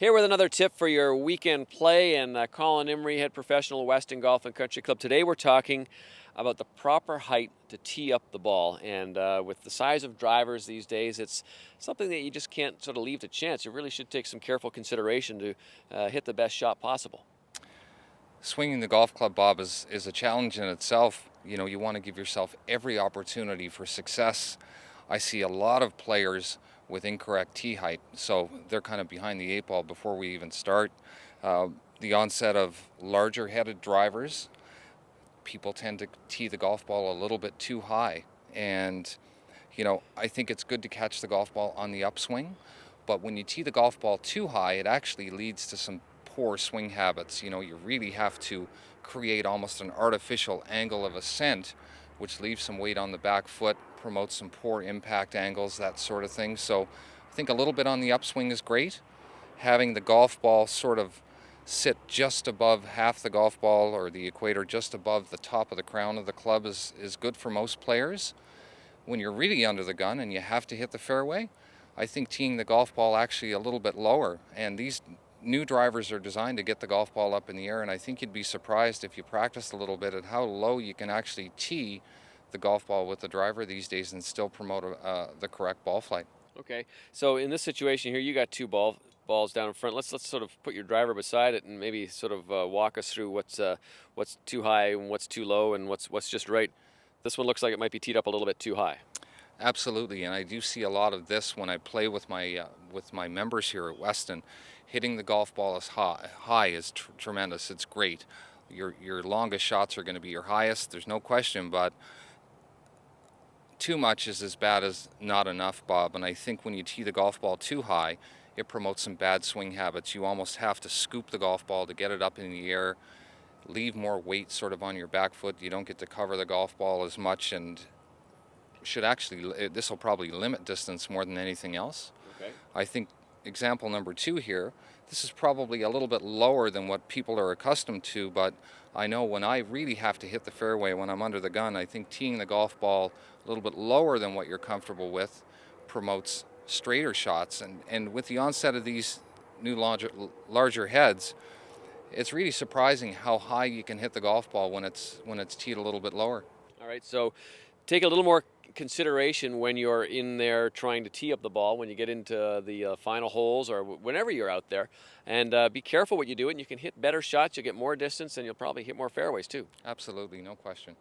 Here with another tip for your weekend play, and Colin Imrie, head professional, Weston Golf and Country Club. Today we're talking about the proper height to tee up the ball, and with the size of drivers these days, it's something that you just can't sort of leave to chance. You really should take some careful consideration to hit the best shot possible. Swinging the golf club, Bob, is a challenge in itself. You know, you want to give yourself every opportunity for success. I see a lot of players with incorrect tee height, so they're kind of behind the eight ball before we even start. The onset of larger headed drivers, people tend to tee the golf ball a little bit too high. And, you know, I think it's good to catch the golf ball on the upswing, but when you tee the golf ball too high, it actually leads to some poor swing habits. You know, you really have to create almost an artificial angle of ascent, which leaves some weight on the back foot, promotes some poor impact angles, that sort of thing. So I think a little bit on the upswing is great. Having the golf ball sort of sit just above half the golf ball, or the equator just above the top of the crown of the club, is good for most players. When you're really under the gun and you have to hit the fairway, I think teeing the golf ball actually a little bit lower. And these new drivers are designed to get the golf ball up in the air, and I think you'd be surprised if you practiced a little bit at how low you can actually tee the golf ball with the driver these days and still promote the correct ball flight. Okay, so in this situation here, you got two balls down in front. Let's sort of put your driver beside it and maybe sort of walk us through what's too high and what's too low and what's just right. This one looks like it might be teed up a little bit too high. Absolutely, and I do see a lot of this when I play with my members here at Weston. Hitting the golf ball as high is tremendous. It's great. Your longest shots are going to be your highest. There's no question, but too much is as bad as not enough, Bob. And I think when you tee the golf ball too high, it promotes some bad swing habits. You almost have to scoop the golf ball to get it up in the air, leave more weight sort of on your back foot. You don't get to cover the golf ball as much, and this will probably limit distance more than anything else. Okay. I think example number 2 here, this is probably a little bit lower than what people are accustomed to, but I know when I really have to hit the fairway when I'm under the gun, I think teeing the golf ball a little bit lower than what you're comfortable with promotes straighter shots. And with the onset of these new larger heads, it's really surprising how high you can hit the golf ball when it's teed a little bit lower. All right, so take a little more consideration when you're in there trying to tee up the ball, when you get into the final holes or whenever you're out there, and be careful what you do, and you can hit better shots, you'll get more distance, and you'll probably hit more fairways too. Absolutely, no question.